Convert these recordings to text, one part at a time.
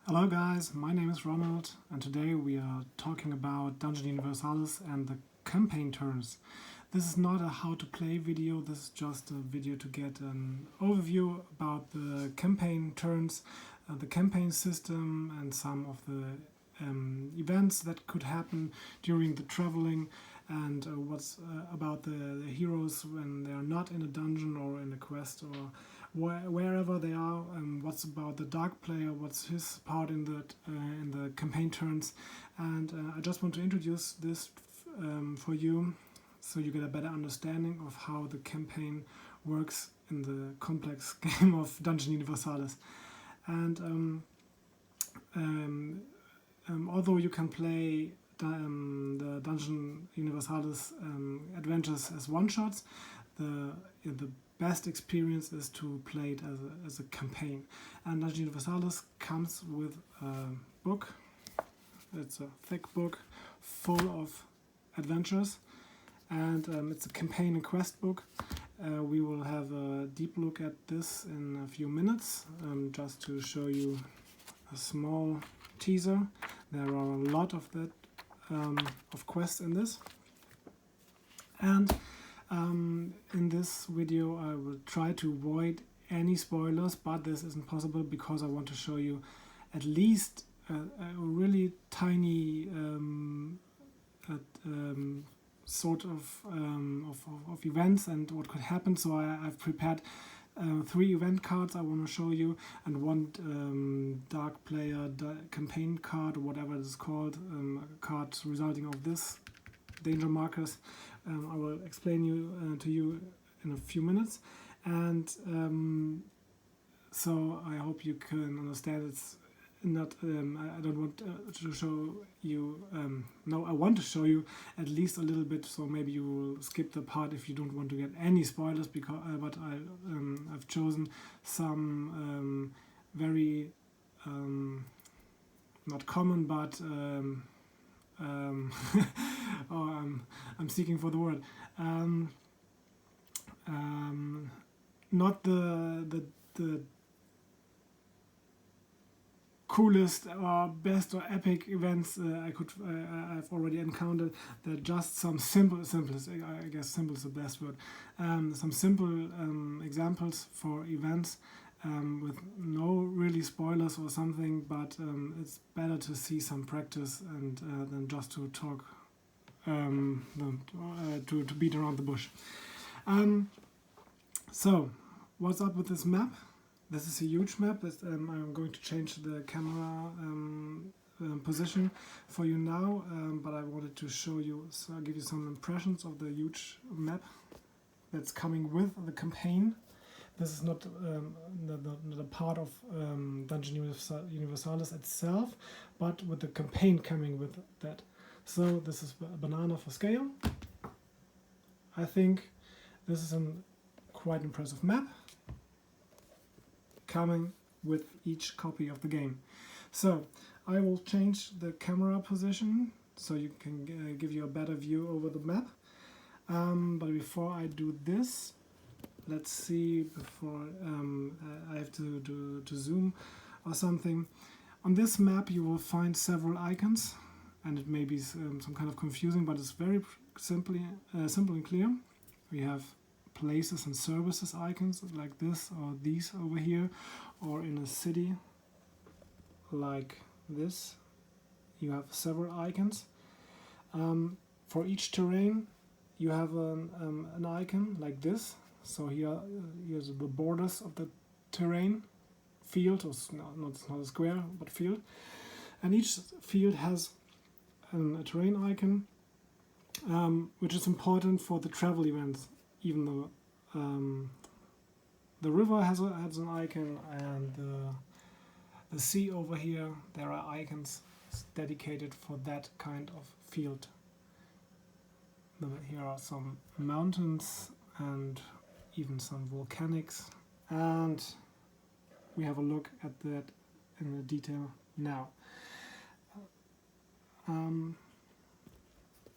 Hello guys, my name is Ronald and today we are talking about Dungeon Universalis and the campaign turns. This is not a how to play video, this is just a video to get an overview about the campaign turns, the campaign system and some of the events that could happen during the traveling and what's about the heroes when they are not in a dungeon or in a quest or wherever they are, what's about the dark player, what's his part in the campaign turns, and I just want to introduce this for you so you get a better understanding of how the campaign works in the complex game of Dungeon Universalis. And although you can play the Dungeon Universalis adventures as one-shots, the best experience is to play it as a campaign. And Dungeon Universalis comes with a book. It's a thick book full of adventures, and it's a campaign and quest book. We will have a deep look at this in a few minutes, just to show you a small teaser. There are a lot of that of quests in this, and in this video I will try to avoid any spoilers, but this isn't possible because I want to show you at least a really tiny sort of events and what could happen. So I've prepared 3 event cards I want to show you, and one dark player campaign card, or whatever it is called, cards resulting of this danger markers. I will explain to you in a few minutes, and so I hope you can understand. It's not I don't want to show you no, I want to show you at least a little bit, so maybe you will skip the part if you don't want to get any spoilers, because but I've chosen some very not common, but oh, I'm seeking for the word. Not the coolest or best or epic events I've already encountered. They're just some simplest, I guess simple is the best word. Some simple examples for events with no really spoilers or something, but it's better to see some practice and than just to talk to beat around the bush. So what's up with this map? This is a huge map. I'm going to change the camera position for you now, but I wanted to show you, so I'll give you some impressions of the huge map that's coming with the campaign. This is not a part of Dungeon Universalis itself, but with the campaign coming with that. So this is a banana for scale. I think this is a quite impressive map coming with each copy of the game. So I will change the camera position so you can give you a better view over the map. But before I do this, let's see, before I have to zoom or something. On this map you will find several icons, and it may be some kind of confusing, but it's very simple and clear. We have places and services icons like this or these over here, or in a city like this you have several icons. For each terrain you have an icon like this. So here's the borders of the terrain, field, or not a square but field, and each field has a terrain icon, which is important for the travel events. Even though the river has an icon, and the sea over here, there are icons dedicated for that kind of field. Here are some mountains and even some volcanics, and we have a look at that in detail now.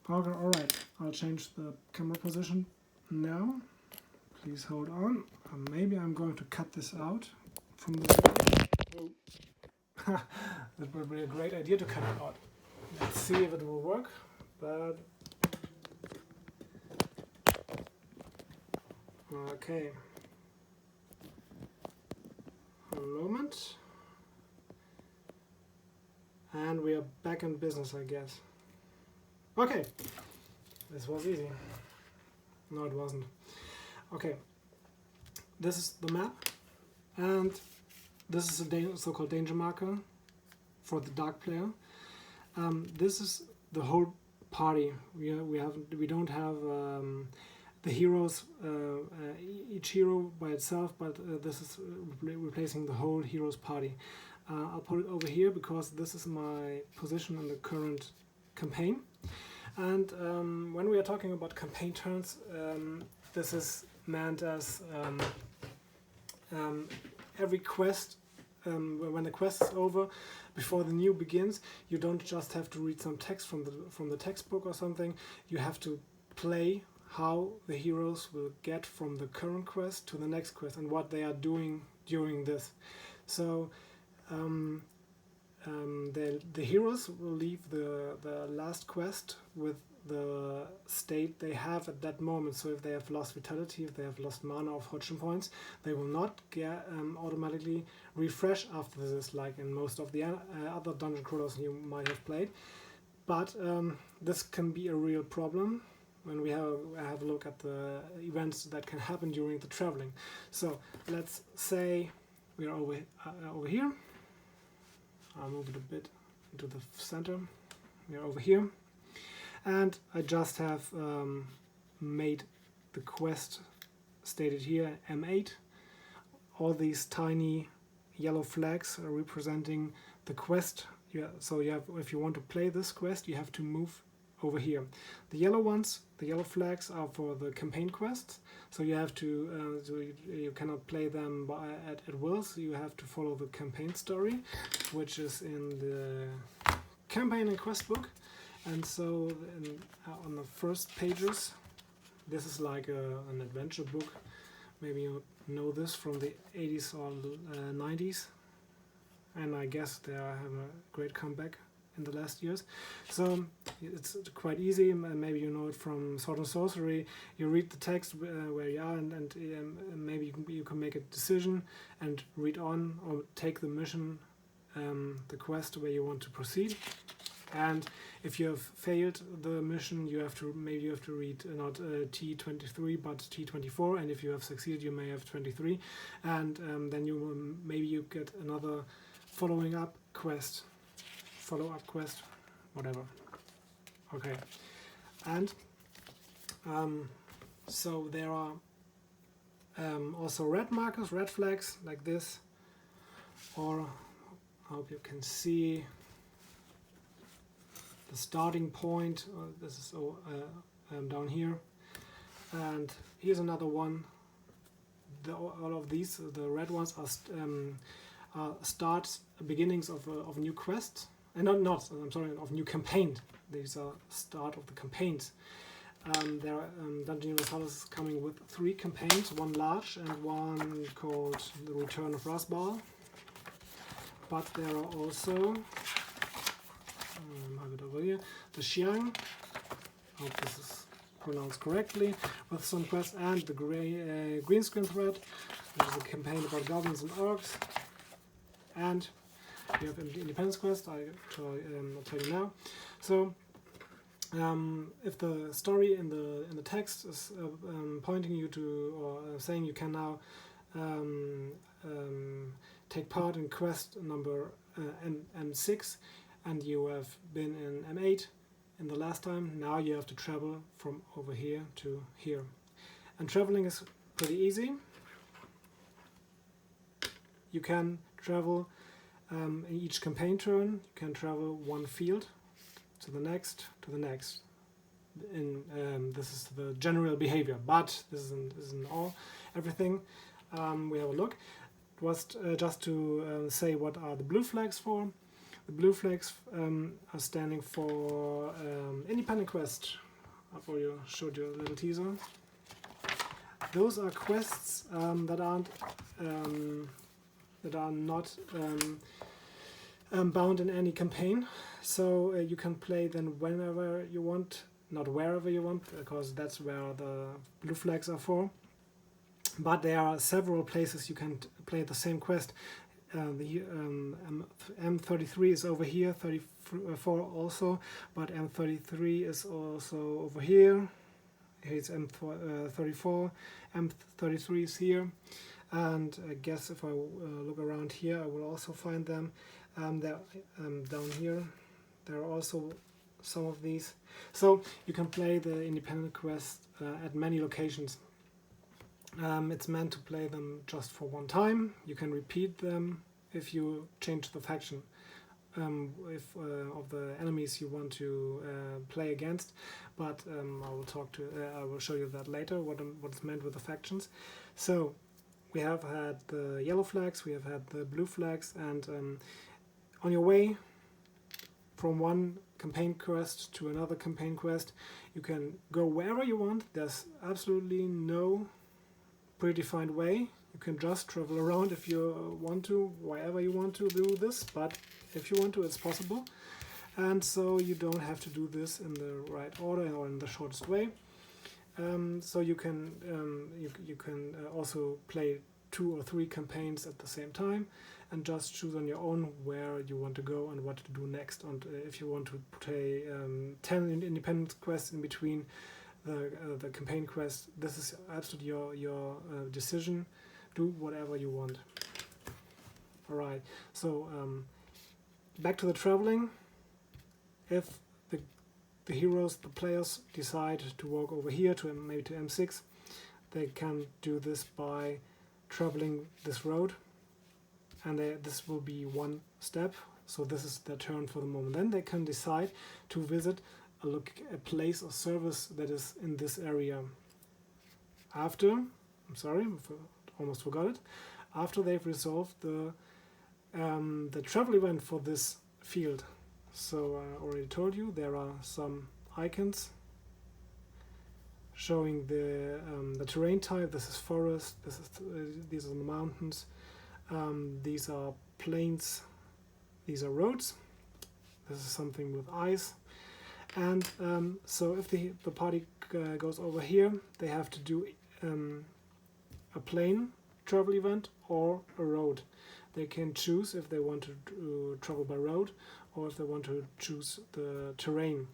Okay, alright, I'll change the camera position now. Please hold on. Maybe I'm going to cut this out from the that would be a great idea to cut it out. Let's see if it will work, but okay. A moment. And we are back in business, I guess. Okay, this was easy. No, it wasn't. Okay, this is the map, and this is a so-called danger marker for the dark player. This is the whole party. We don't have the heroes, each hero by itself, but this is replacing the whole heroes party. I'll put it over here because this is my position in the current campaign. And when we are talking about campaign turns, this is meant as every quest, when the quest is over, before the new begins, you don't just have to read some text from the textbook or something. You have to play how the heroes will get from the current quest to the next quest and what they are doing during this. So the heroes will leave the last quest with the state they have at that moment. So if they have lost vitality, if they have lost mana or fortune points, they will not get automatically refresh after this, like in most of the other dungeon crawlers you might have played. But this can be a real problem when we have a look at the events that can happen during the traveling. So let's say we are over here. I'll move it a bit into the center. We are over here, and I just have made the quest stated here M8. All these tiny yellow flags are representing the quest. So you have, if you want to play this quest, you have to move over here. The yellow ones, the yellow flags, are for the campaign quests. So you have to, so you cannot play them at will. So you have to follow the campaign story, which is in the campaign and quest book. And so on the first pages, this is like an adventure book. Maybe you know this from the 80s or 90s. And I guess they have a great comeback in the last years. So it's quite easy. Maybe you know it from Sword and Sorcery. You read the text where you are, and maybe you can make a decision and read on, or take the mission, the quest where you want to proceed. And if you have failed the mission, you have to read not T23 but T24, and if you have succeeded, you may have 23, and then maybe you get another follow-up quest, whatever. Okay, and so there are also red markers, red flags like this, or I hope you can see the starting point. This is down here, and here's another one. All of these, the red ones, are beginnings of new quests, and of new campaigns. These are start of the campaigns. There are Dungeon Universalis is coming with 3 campaigns, one large and one called The Return of Rasbal. But there are also over here, the Xiang, I hope this is pronounced correctly, with some quests, and the green screen thread, which is a campaign about goblins and orcs. And you have the Independence quest, I'll tell you now. So if the story in the text is pointing you to, or saying you can now take part in quest number M6, and you have been in M8 in the last time, now you have to travel from over here to here. And traveling is pretty easy. You can travel in each campaign turn, you can travel one field to the next, to the next. This is the general behavior, but this isn't everything. We have a look. It was just to say what are the blue flags for. The blue flags are standing for independent quest. I've already showed you a little teaser. Those are quests that are not bound in any campaign, so you can play them whenever you want, not wherever you want, because that's where the blue flags are for. But there are several places you can play the same quest. The M33 is over here, 34 also, but M33 is also over here. Here's M34, M33 is here, and I guess if I look around here I will also find them. They're down here. There are also some of these. So you can play the independent quest at many locations. It's meant to play them just for one time. You can repeat them if you change the faction if of the enemies you want to play against. But I will show you that later. What's meant with the factions. So we have had the yellow flags, we have had the blue flags, and on your way from one campaign quest to another campaign quest, you can go wherever you want. There's absolutely no predefined way. You can just travel around if you want to, wherever you want to do this, but if you want to, it's possible. And so you don't have to do this in the right order or in the shortest way. So you can also play 2 or 3 campaigns at the same time and just choose on your own where you want to go and what to do next. And if you want to play 10 independent quests in between the campaign quest, this is absolutely your decision. Do whatever you want. Alright, so back to the traveling. If the heroes, the players, decide to walk over here to maybe to M6, they can do this by traveling this road, and this will be one step. So this is their turn for the moment. Then they can decide to visit a place or service that is in this area. After, I'm sorry, almost forgot it. After they've resolved the travel event for this field. So I already told you there are some icons showing the terrain type. This is forest. These are the mountains. These are plains. These are roads. This is something with ice. And so if the party goes over here, they have to do a plain travel event or a road. They can choose if they want to travel by road or if they want to choose the terrain.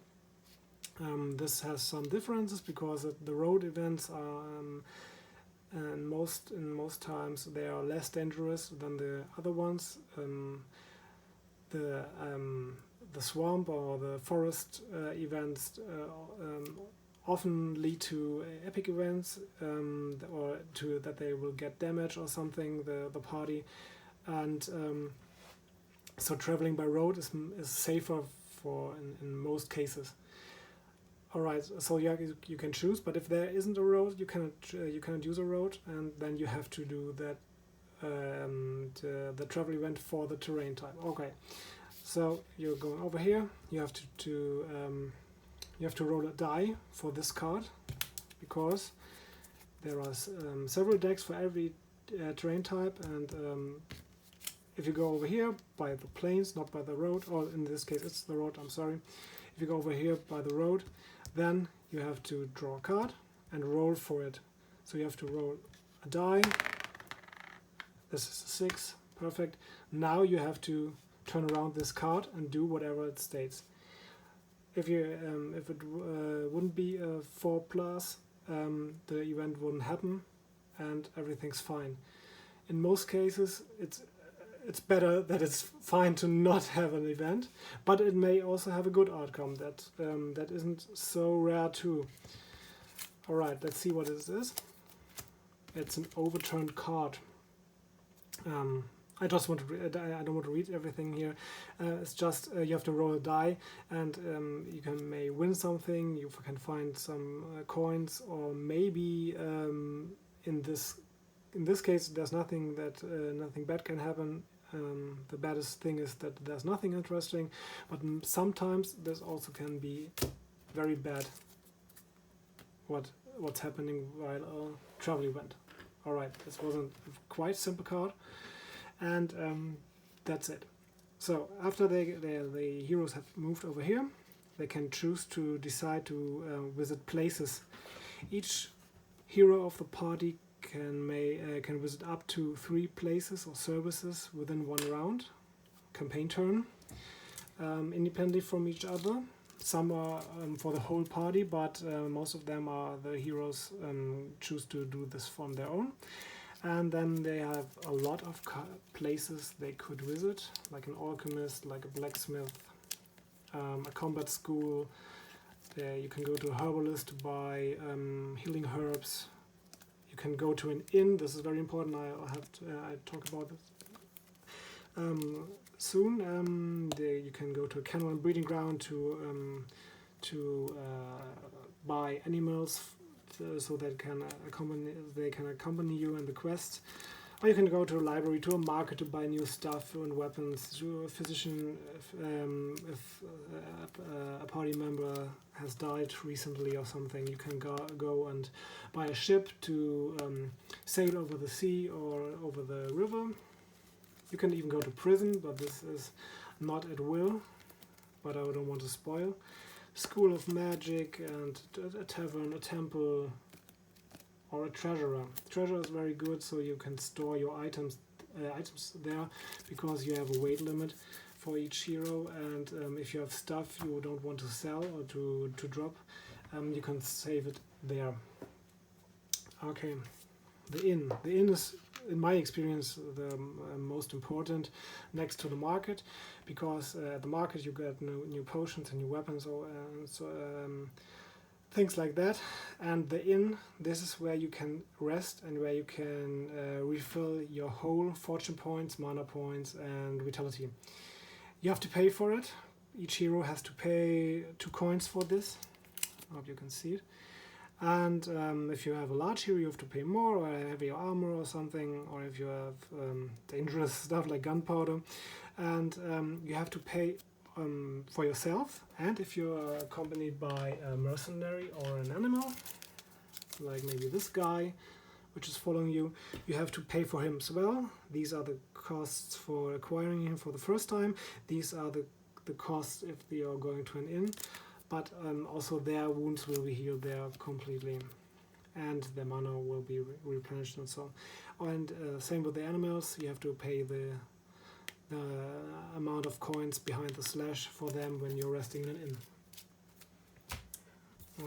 This has some differences because the road events are and in most times they are less dangerous than the other ones. The swamp or the forest events often lead to epic events, or to that they will get damage or something, the party, and so traveling by road is safer in most cases. Alright, so yeah, you can choose, but if there isn't a road, you cannot use a road, and then you have to do that the travel event for the terrain type. Okay, so you're going over here. You have to roll a die for this card, because there are several decks for every terrain type, and if you go over here by the plains, not by the road, or in this case it's the road, I'm sorry. If you go over here by the road, then you have to draw a card and roll for it. So you have to roll a die. This is a 6, perfect. Now you have to turn around this card and do whatever it states. If it wouldn't be a 4+, the event wouldn't happen and everything's fine. In most cases, it's better that it's fine to not have an event, but it may also have a good outcome. That isn't so rare too. Alright, let's see what this is. It's an overturned card. I just want to I don't want to read everything here. It's just you have to roll a die, and you may win something. You can find some coins, or maybe in this case there's nothing bad can happen. The baddest thing is that there's nothing interesting, but sometimes this also can be very bad. What's happening while a travel event. Alright, this was a quite simple card, and that's it. So after the heroes have moved over here, they can choose to decide to visit places. Each hero of the party can visit up to 3 places or services within 1 round, campaign turn, independently from each other. Some are for the whole party, but most of them are the heroes choose to do this on their own. And then they have a lot of places they could visit, like an alchemist, like a blacksmith, a combat school. You can go to a herbalist to buy healing herbs. You can go to an inn. This is very important. I talk about this soon. You can go to a kennel and breeding ground to buy animals so that they can accompany you in the quest. Or you can go to a library, to a market to buy new stuff and weapons, to a physician if a party member has died recently or something. You can go and buy a ship to sail over the sea or over the river. You can even go to prison, but this is not at will, but I don't want to spoil. School of magic and a tavern, a temple, or a treasurer. Treasurer is very good, so you can store your items there, because you have a weight limit for each hero, and if you have stuff you don't want to sell or to drop, you can save it there. Okay, the inn. The inn is, in my experience, the most important next to the market, because at the market you get new potions and new weapons, things like that. And the inn, this is where you can rest and where you can refill your whole fortune points, mana points, and vitality. You have to pay for it. Each hero has to pay 2 coins for this. I hope you can see it. And if you have a large hero, you have to pay more, or heavier armor or something, or if you have dangerous stuff like gunpowder, and you have to pay for yourself. And if you are accompanied by a mercenary or an animal, like maybe this guy, which is following you, you have to pay for him as well. These are the costs for acquiring him for the first time. These are the costs if they are going to an inn. But also their wounds will be healed there completely, and their mana will be replenished and so on. And same with the animals, you have to pay the amount of coins behind the slash for them when you're resting in an inn.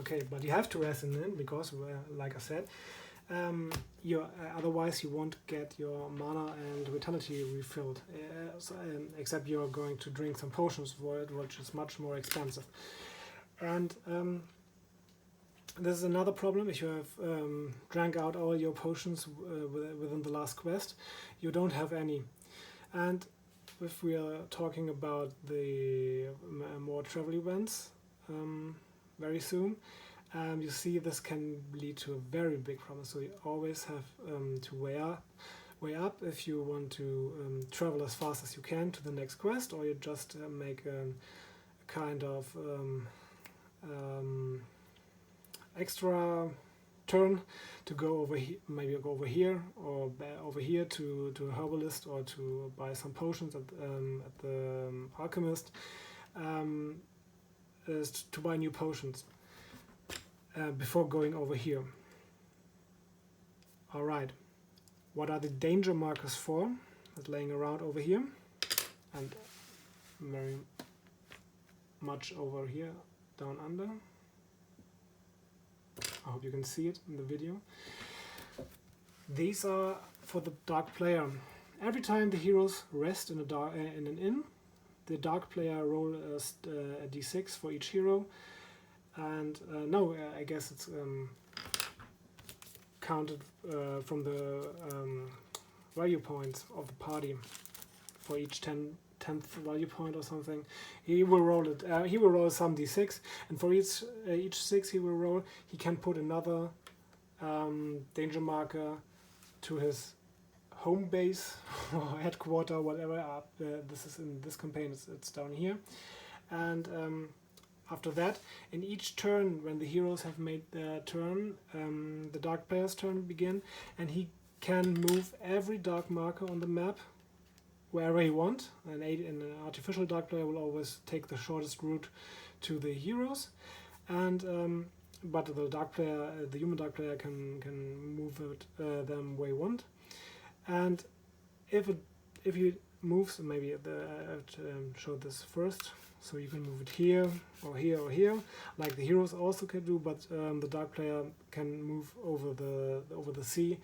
Okay, but you have to rest in an inn because, like I said, otherwise you won't get your mana and vitality refilled, except you're going to drink some potions for it, which is much more expensive. And this is another problem. If you have drank out all your potions within the last quest, you don't have any. And if we are talking about the more travel events very soon, you see this can lead to a very big problem. So you always have to weigh up if you want to travel as fast as you can to the next quest, or you just make a kind of extra turn to go over here, maybe go over here or over here to a herbalist, or to buy some potions at the alchemist, to buy new potions before going over here. Alright, what are the danger markers for? That's laying around over here, and very much over here down under. I hope you can see it in the video. These are for the dark player. Every time the heroes rest in an inn, the dark player roll a d6 for each hero, and I guess it's counted from the value points of the party for each 10th value point or something. He will roll it. He will roll some d6, and for each 6 he will roll, he can put another danger marker to his home base or headquarter, whatever. This is in this campaign. It's down here, and after that, in each turn, when the heroes have made their turn, the dark player's turn begin, and he can move every dark marker on the map wherever you want. An artificial dark player will always take the shortest route to the heroes, and but the dark player, the human dark player, can move them where you want. And if you move, so maybe I have to show this first. So you can move it here or here or here, like the heroes also can do. But the dark player can move over the sea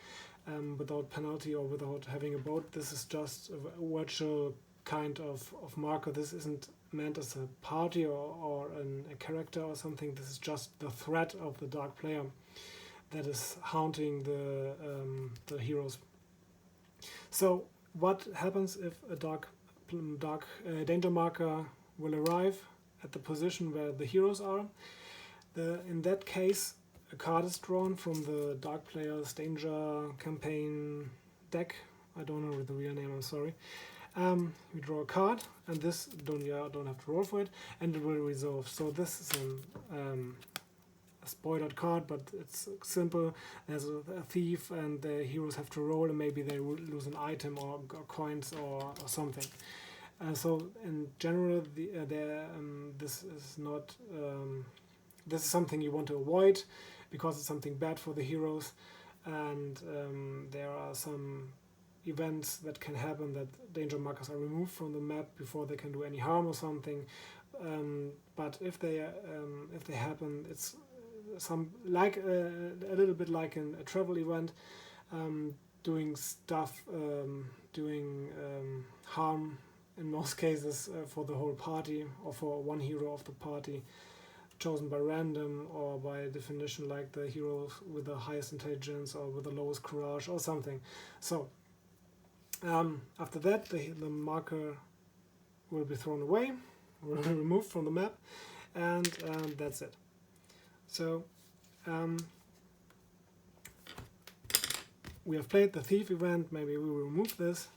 without penalty or without having a boat. This is just a virtual kind of marker. This isn't meant as a party or a character or something. This is just the threat of the dark player that is haunting the heroes. So what happens if a dark danger marker will arrive at the position where the heroes are? In that case, a card is drawn from the dark player's danger campaign deck. I don't know the real name, I'm sorry. We draw a card, and this don't have to roll for it, and it will resolve. So this is a spoiled card, but it's simple. There's a thief, and the heroes have to roll, and maybe they will lose an item or coins or something. So in general, this is not. This is something you want to avoid because it's something bad for the heroes, and there are some events that can happen that danger markers are removed from the map before they can do any harm or something. But if they happen, it's some like a little bit like a travel event, doing stuff, doing harm in most cases for the whole party or for one hero of the party, chosen by random or by definition, like the heroes with the highest intelligence or with the lowest courage or something. So after that, the marker will be thrown away, will be removed from the map, and that's it. So we have played the thief event. Maybe we will remove this,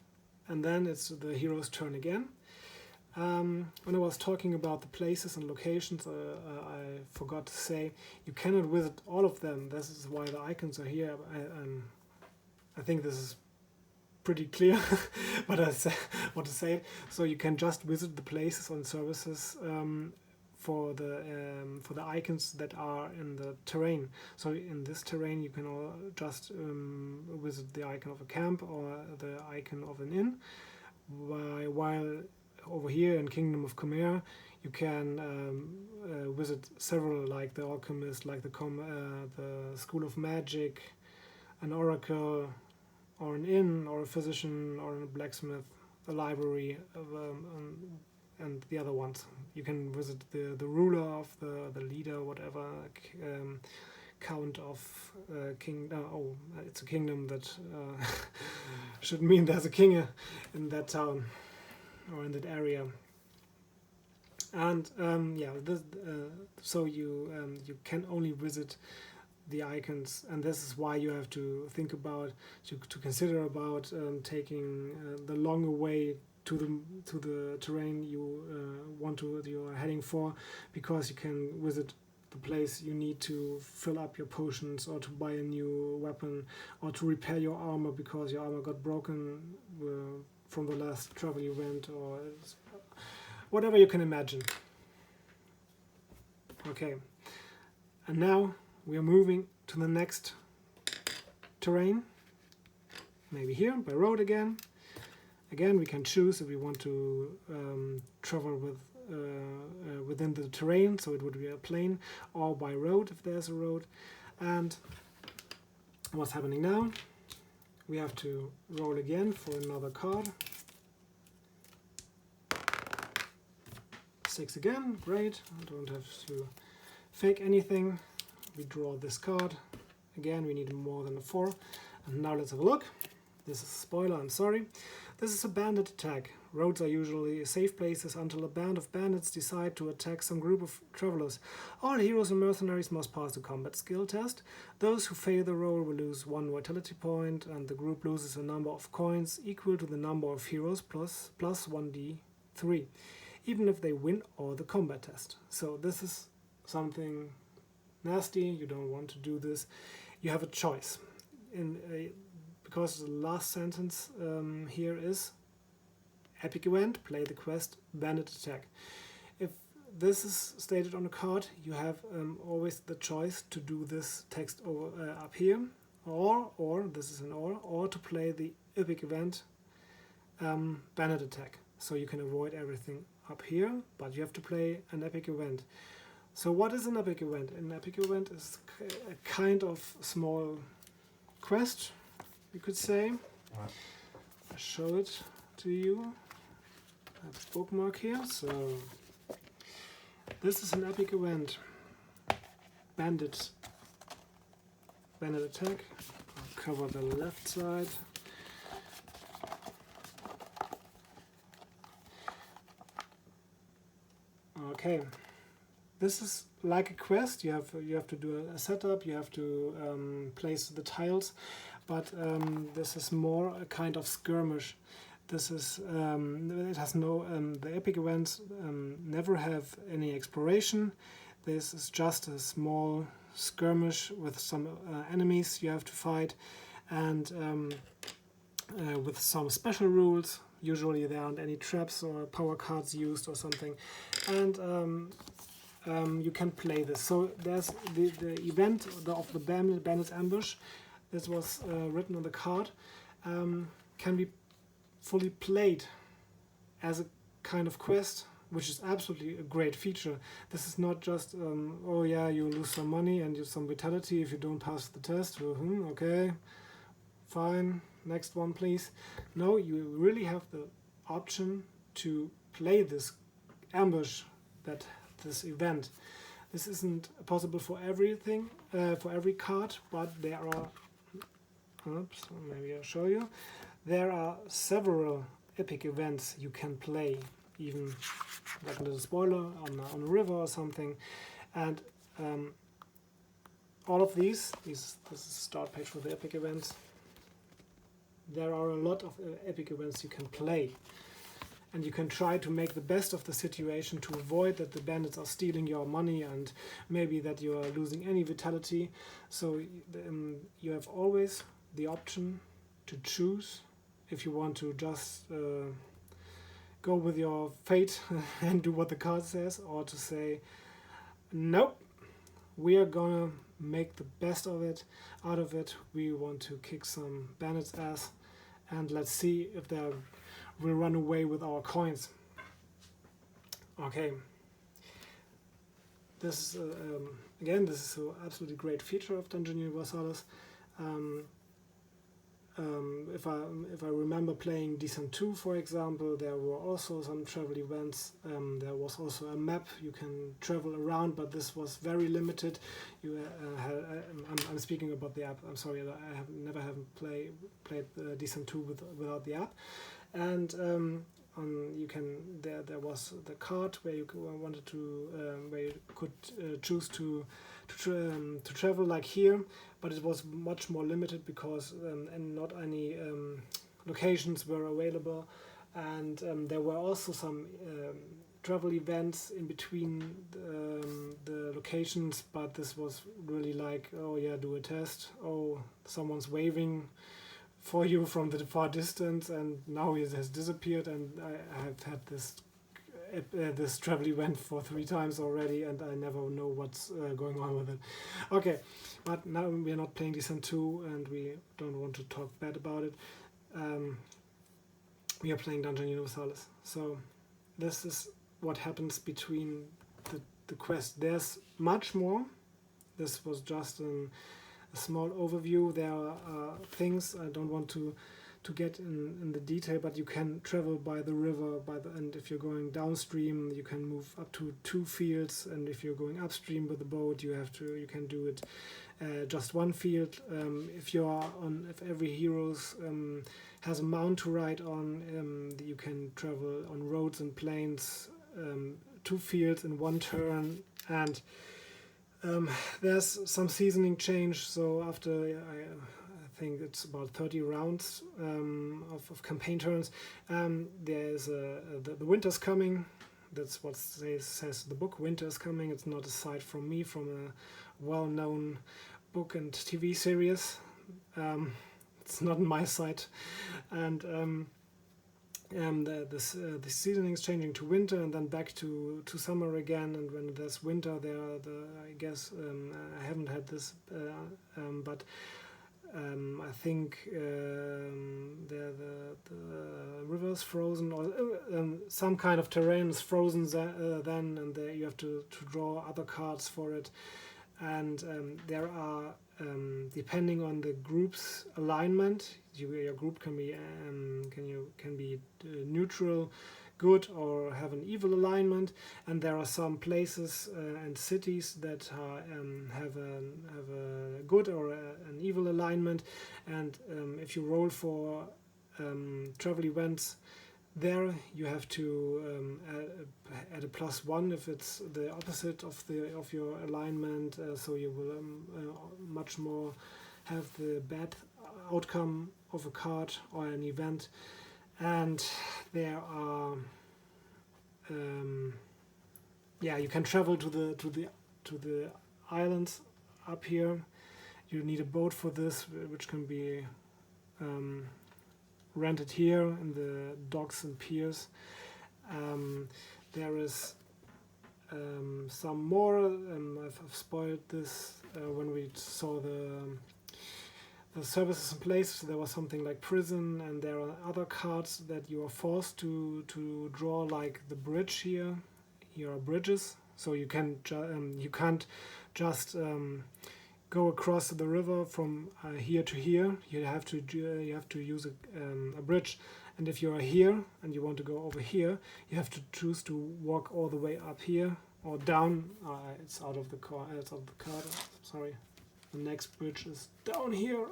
and then it's the hero's turn again. When I was talking about the places and locations, I forgot to say you cannot visit all of them. This is why the icons are here. I think this is pretty clear, but I want to say it. So you can just visit the places and services for the icons that are in the terrain. So in this terrain, you can just visit the icon of a camp or the icon of an inn. While over here in Kingdom of Khmer, you can visit several, like the Alchemist, like the School of Magic, an Oracle, or an inn, or a physician, or a blacksmith, a library, and the other ones. You can visit the ruler of the leader, whatever, count of king. It's a kingdom that should mean there's a king in that town or in that area. And so you can only visit the icons, and this is why you have to think about to consider about taking the longer way to the terrain you are heading for, because you can visit the place you need to fill up your potions or to buy a new weapon or to repair your armor because your armor got broken from the last travel you went, or whatever you can imagine. Okay, and now we are moving to the next terrain, maybe here by road again. Again, we can choose if we want to travel within the terrain, so it would be a plain, or by road if there's a road. And what's happening now? We have to roll again for another card. 6 again, great. I don't have to fake anything. We draw this card. Again, we need more than a 4. And now let's have a look. This is a spoiler, I'm sorry. This is a bandit attack. Roads are usually safe places until a band of bandits decide to attack some group of travelers. All heroes and mercenaries must pass the combat skill test. Those who fail the roll will lose 1 vitality point, and the group loses a number of coins equal to the number of heroes plus 1d3, even if they win all the combat test. So this is something nasty. You don't want to do this. You have a choice. Because the last sentence here is epic event, play the quest, bandit attack. If this is stated on a card, you have always the choice to do this text over, up here, or this is an or to play the epic event, bandit attack. So you can avoid everything up here, but you have to play an epic event. So what is an epic event? An epic event is a kind of small quest, you could say. I'll show it to you. I have a bookmark here. So this is an epic event. Bandit attack. I'll cover the left side. Okay. This is like a quest. You have to do a setup. You have to place the tiles, but this is more a kind of skirmish. This is it has no the epic events never have any exploration. This is just a small skirmish with some enemies you have to fight, and with some special rules. Usually there aren't any traps or power cards used or something, and you can play this. So there's the event of the bandit ambush. This was written on the card. Can be fully played as a kind of quest, which is absolutely a great feature. This is not just oh yeah, you lose some money and use some vitality if you don't pass the test. Okay, fine, next one please. No, you really have the option to play this ambush, this event. This isn't possible for everything, for every card, but there are, oops, maybe I'll show you. There are several epic events you can play, even like a little spoiler on a river or something. And all of these, this is the start page for the epic events. There are a lot of epic events you can play. And you can try to make the best of the situation to avoid that the bandits are stealing your money and maybe that you are losing any vitality. So you have always the option to choose if you want to just go with your fate and do what the card says, or to say, nope, we are gonna make the best of it, out of it. We want to kick some bandits' ass, and let's see if they will run away with our coins. Okay. This is again, this is an absolutely great feature of Dungeon Universalis. If I remember playing Descent 2, for example, there were also some travel events. There was also a map you can travel around, but this was very limited. You I'm speaking about the app. I'm sorry, I have never played Descent 2 without the app. And you can there was the card where you wanted to where you could choose to travel like here, but it was much more limited because and not any locations were available, and there were also some travel events in between the locations, but this was really like, oh yeah, do a test, oh someone's waving for you from the far distance, and now it has disappeared, and I have had this travel event for 3 times already, and I never know what's going on with it. Okay, but now we are not playing Descent 2, and we don't want to talk bad about it. We are playing Dungeon Universalis. So this is what happens between the quest. There's much more. This was just a small overview. There are things I don't want to get in the detail, but you can travel by the river, and if you're going downstream, you can move up to 2 fields, and if you're going upstream with the boat, you can do it just 1 field. If every hero has a mount to ride on, you can travel on roads and plains 2 fields in 1 turn, and there's some seasoning change. So after I think it's about 30 rounds of campaign turns, there's the winter's coming. That's what says the book. Winter's coming. It's not a cite from me, from a well-known book and TV series. It's not my site, and the seasoning is changing to winter and then back to summer again. And when there's winter, I guess I haven't had this, but I think the river's frozen, or some kind of terrain is frozen then, and you have to draw other cards for it. And there are, depending on the group's alignment, your group can be neutral, good, or have an evil alignment. And there are some places and cities that have a good or an evil alignment. And if you roll for travel events, there you have to add a +1 if it's the opposite of your alignment, so you will much more have the bad outcome of a card or an event. And there are you can travel to the islands up here. You need a boat for this, which can be rented here in the docks and piers. There is some more. I've spoiled this when we saw the services in place. There was something like prison, and there are other cards that you are forced to draw, like the bridge here. Here are bridges, so you can't just go across the river from here to here. You have to use a bridge, and if you are here and you want to go over here, you have to choose to walk all the way up here or down. It's out of the card. Sorry, the next bridge is down here.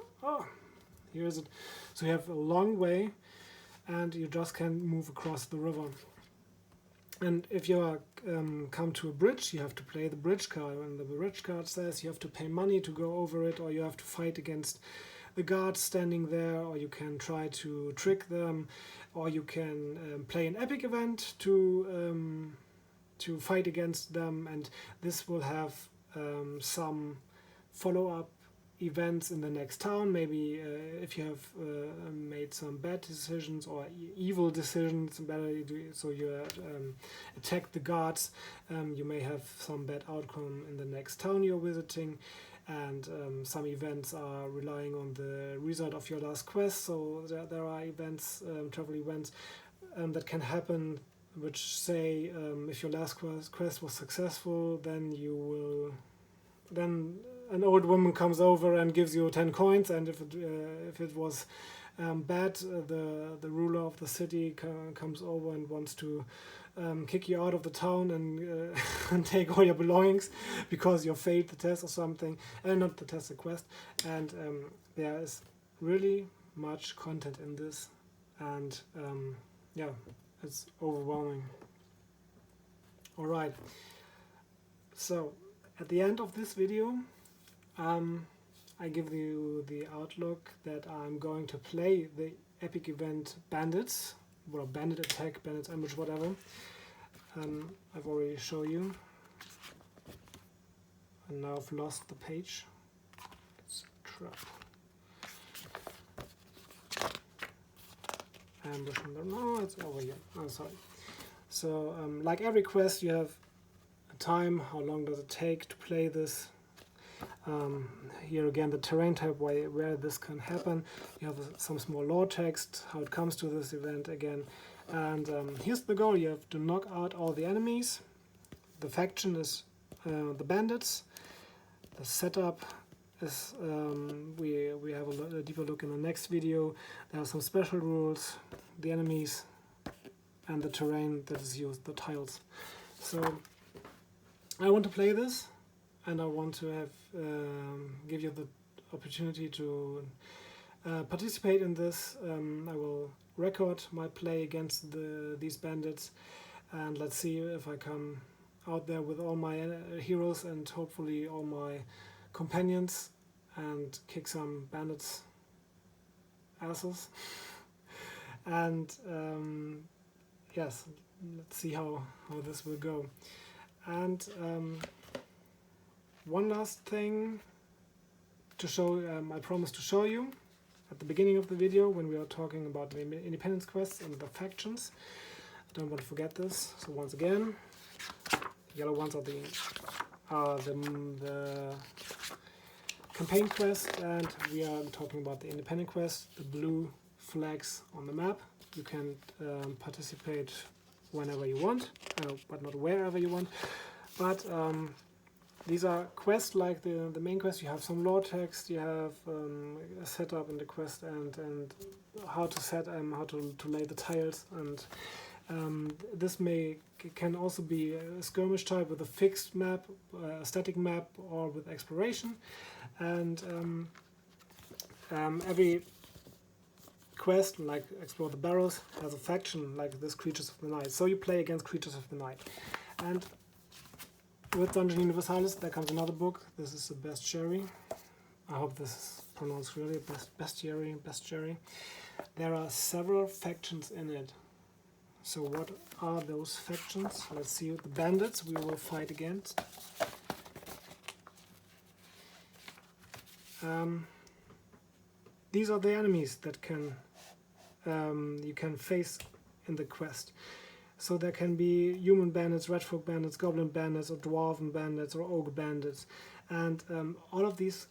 Here is it. So you have a long way, and you just can't move across the river. And if you come to a bridge, you have to play the bridge card. And the bridge card says you have to pay money to go over it, or you have to fight against the guards standing there, or you can try to trick them, or you can play an epic event to fight against them. And this will have some follow-up events in the next town. Maybe if you have made some bad decisions or evil decisions, so you attack the guards, you may have some bad outcome in the next town you're visiting. And some events are relying on the result of your last quest, so there are events, travel events that can happen, which say if your last quest was successful, then an old woman comes over and gives you 10 coins, and if it was bad, the ruler of the city comes over and wants to kick you out of the town and take all your belongings because you failed the test or something, not the test, the quest. And there is really much content in this, and it's overwhelming. Alright, so at the end of this video, I give you the outlook that I'm going to play the epic event Bandits, or Bandit Attack, Bandits Ambush, whatever. I've already shown you, and now I've lost the page. It's a trap. Ambush, no, it's over here. Oh, sorry. So, like every quest, you have a time. How long does it take to play this? Here again, the terrain type, where this can happen. You have some small lore text, how it comes to this event again. And here's the goal. You have to knock out all the enemies. The faction is the bandits. The setup is, we have a deeper look in the next video. There are some special rules, the enemies, and the terrain that is used, the tiles. So I want to play this, and I want to have give you the opportunity to participate in this. I will record my play against these bandits, and let's see if I come out there with all my heroes and hopefully all my companions and kick some bandits' asses. And yes, let's see how this will go. And one last thing to show, I promised to show you at the beginning of the video when we are talking about the independence quests and the factions. I don't want to forget this. So once again, yellow ones are the campaign quest, and we are talking about the independent quest, the blue flags on the map. You can participate whenever you want, but not wherever you want. But these are quests like the main quest. You have some lore text, you have a setup in the quest, and how to set how to lay the tiles, and this can also be a skirmish type with a fixed map, a static map, or with exploration. And every quest, like Explore the Barrows, has a faction like this Creatures of the Night. So you play against Creatures of the Night. And with Dungeon Universalis there comes another book. This is the Bestiary. I hope this is pronounced really, Bestiary. There are several factions in it. So what are those factions? Let's see. The bandits we will fight against. These are the enemies that you can face in the quest. So there can be human bandits, red folk bandits, goblin bandits, or dwarven bandits, or ogre bandits, and all of these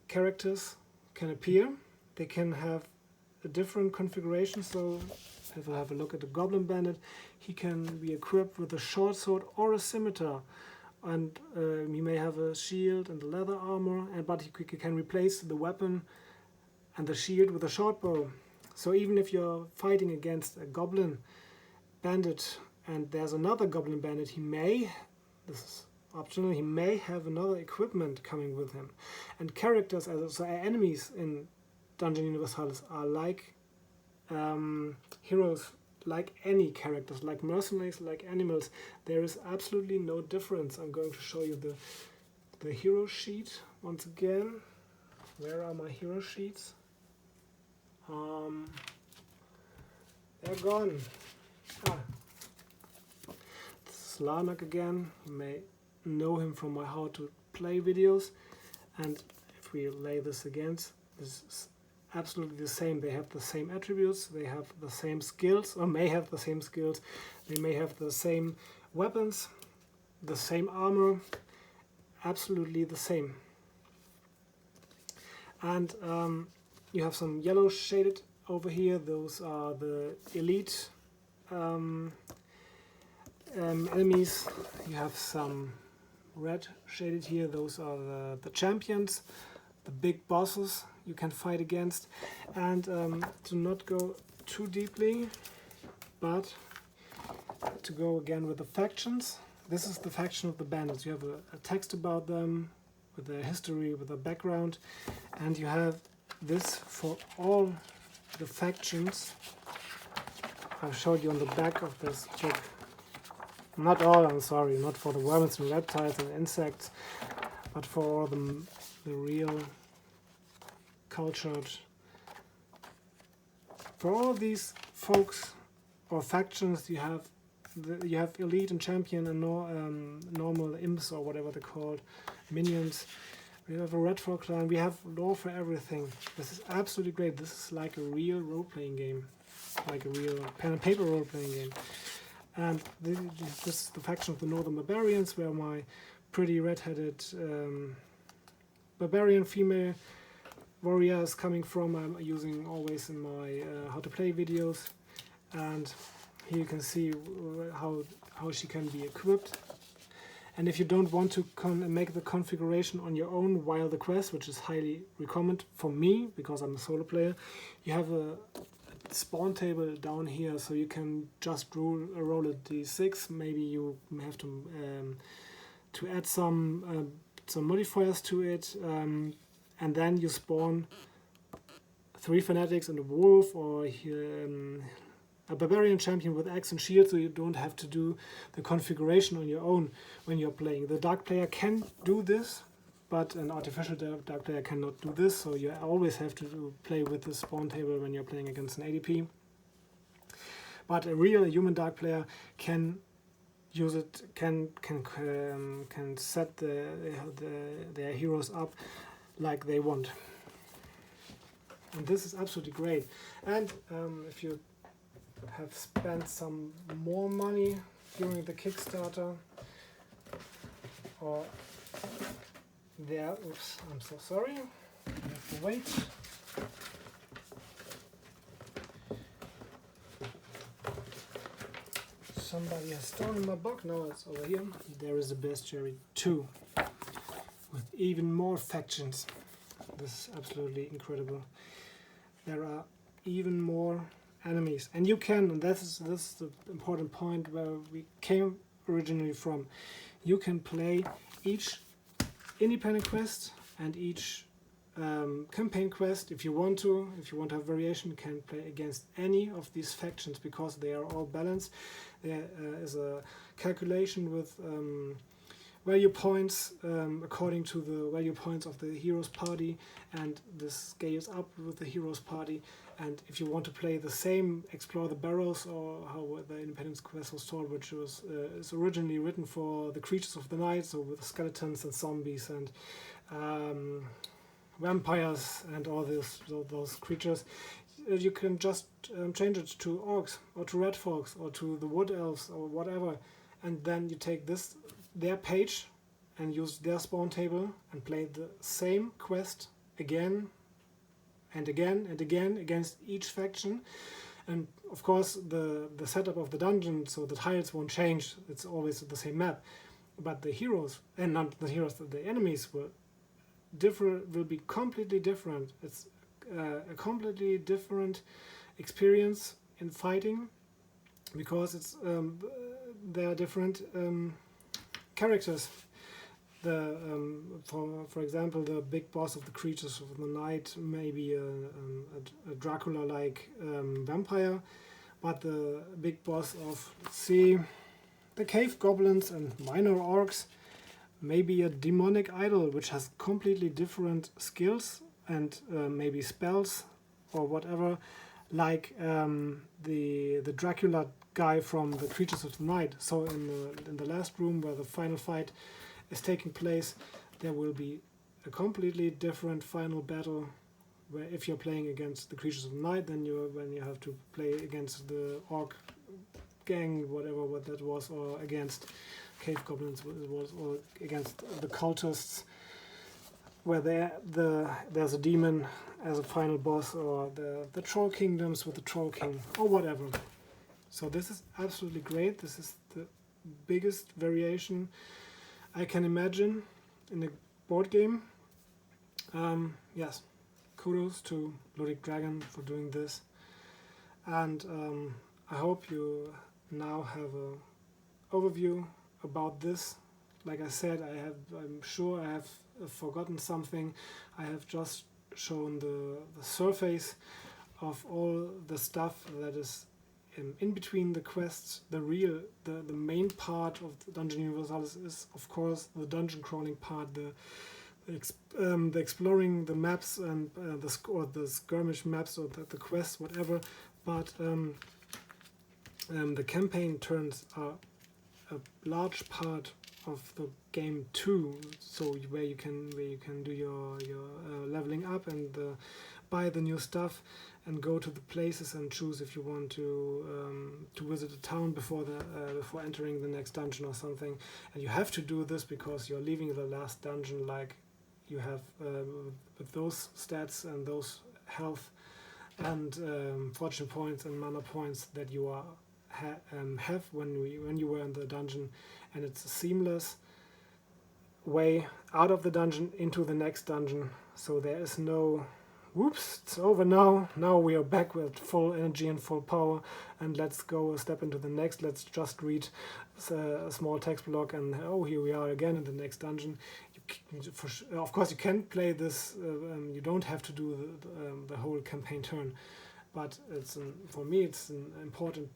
characters can appear. They can have a different configuration. So if we have a look at the goblin bandit, he can be equipped with a short sword or a scimitar, and he may have a shield and a leather armor, but he can replace the weapon and the shield with a short bow. So even if you're fighting against a goblin bandit and there's another goblin bandit, this is optional, he may have another equipment coming with him. And characters, so enemies in Dungeon Universalis are like heroes, like any characters, like mercenaries, like animals. There is absolutely no difference. I'm going to show you the hero sheet once again. Where are my hero sheets? They're gone. This is Larnak again. You may know him from my how to play videos. And if we lay this against, this is absolutely the same. They have the same attributes, they have the same skills, or may have the same skills, they may have the same weapons, the same armor, absolutely the same. And you have some yellow shaded over here. Those are the elite enemies. You have some red shaded here. Those are the champions, the big bosses you can fight against. And to not go too deeply, but to go again with the factions. This is the faction of the bandits. You have a text about them, with their history, with their background, and you have this for all the factions. I showed you on the back of this book. Not all, I'm sorry, not for the worms and reptiles and insects, but for all the real cultured. For all these folks or factions, you have elite and champion and normal imps, or whatever they're called, minions. We have a red folk clan. We have lore for everything. This is absolutely great. This is like a real role-playing game, like a real pen and paper role-playing game. And this is the faction of the Northern Barbarians, where my pretty red-headed barbarian female warrior is coming from. I'm using always in my how to play videos, and here you can see how she can be equipped. And if you don't want to make the configuration on your own while the quest, which is highly recommended for me because I'm a solo player, you have a spawn table down here, so you can just roll a d6. Maybe you have to add some modifiers to it, and then you spawn 3 fanatics and a wolf, or a barbarian champion with axe and shield, so you don't have to do the configuration on your own when you're playing. The dark player can do this, but an artificial dark player cannot do this, so you always have to play with the spawn table when you're playing against an ADP. But a real human dark player can use it, can set their heroes up like they want. And this is absolutely great. And if you have spent some more money during the Kickstarter, or there, oops, I'm so sorry, I have to wait. Somebody has stolen my book, no, it's over here. There is a Bestiary II with even more factions. This is absolutely incredible. There are even more enemies, and you can, and this is the important point where we came originally from. You can play each independent quest and each campaign quest if you want to. If you want to have variation, you can play against any of these factions because they are all balanced. There is a calculation with value points according to the value points of the hero's party, and this scales up with the hero's party. And if you want to play the same, explore the barrows, or how the independence quest was told, which was is originally written for the creatures of the night, so with skeletons and zombies and vampires and all those creatures, you can just change it to orcs or to red folks or to the wood elves or whatever, and then you take their page and use their spawn table and play the same quest again and again and again against each faction. And of course the setup of the dungeon, so the tiles won't change, it's always the same map, but the heroes, and not the heroes, the enemies will be completely different. It's a completely different experience in fighting because it's they are different characters. The for example, the big boss of the creatures of the night may be a Dracula-like vampire, but the big boss of, let's see, the cave goblins and minor orcs may be a demonic idol which has completely different skills and maybe spells or whatever, like the Dracula guy from the Creatures of the Night. So in the last room where the final fight is taking place, there will be a completely different final battle, where if you're playing against the Creatures of the Night, then when you have to play against the orc gang, whatever what that was, or against cave goblins, or against the cultists, where there's a demon as a final boss, or the troll kingdoms with the troll king or whatever. So this is absolutely great. This is the biggest variation I can imagine in a board game. Yes, kudos to Ludic Dragon for doing this, and I hope you now have an overview about this. Like I said, I'm sure I have forgotten something. I have just shown the surface of all the stuff that is in between the quests. The main part of the Dungeon Universalis is, of course, the dungeon crawling part, the exploring the maps and the skirmish maps or the quests, whatever. But the campaign turns are a large part of the game too. So where you can do your leveling up and buy the new stuff and go to the places and choose if you want to visit a town before entering the next dungeon or something. And you have to do this because you're leaving the last dungeon like you have with those stats and those health and fortune points and mana points that you have when you were in the dungeon. And it's a seamless way out of the dungeon into the next dungeon. So there is no whoops, it's over now. Now we are back with full energy and full power, and let's go a step into the next. Let's just read a small text block, and oh, here we are again in the next dungeon. Of course, you can play this. You don't have to do the whole campaign turn, but for me, it's an important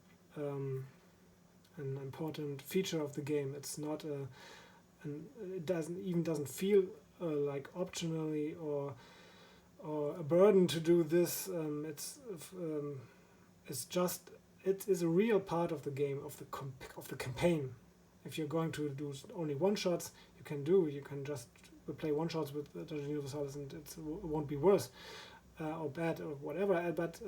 feature of the game. It's not it doesn't feel like optionally or a burden to do this. It is a real part of the game, of the campaign. If you're going to do only one shots, you can just play one shots with Dungeon Universalis and it won't be worse. or bad or whatever, but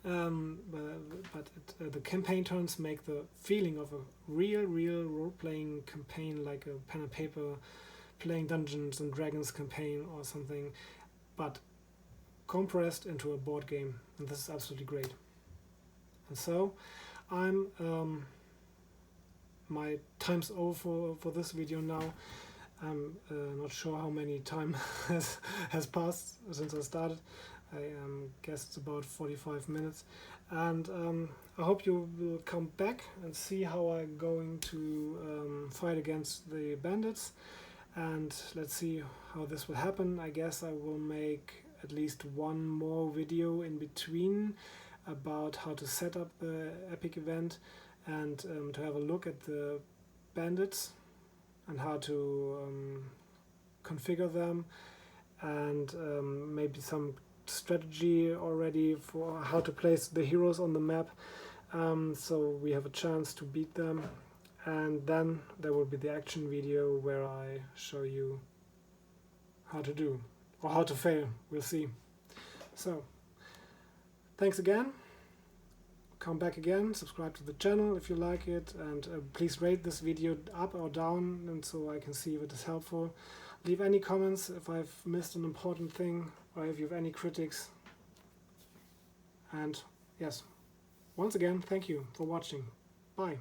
the campaign turns make the feeling of a real role-playing campaign, like a pen and paper playing Dungeons and Dragons campaign or something, but compressed into a board game, and this is absolutely great. And so I'm my time's over for this video now. I'm not sure how many time has passed since I started. I guess it's about 45 minutes, and I hope you will come back and see how I'm going to fight against the bandits, and let's see how this will happen. I guess I will make at least one more video in between about how to set up the epic event and to have a look at the bandits and how to configure them, and maybe some strategy already for how to place the heroes on the map, so we have a chance to beat them. And then there will be the action video where I show you how to do or how to fail. We'll see. So thanks again. Come back again, subscribe to the channel if you like it, and please rate this video up or down, and so I can see if it is helpful. Leave any comments if I've missed an important thing, or if you have any critics. And yes, once again, thank you for watching. Bye.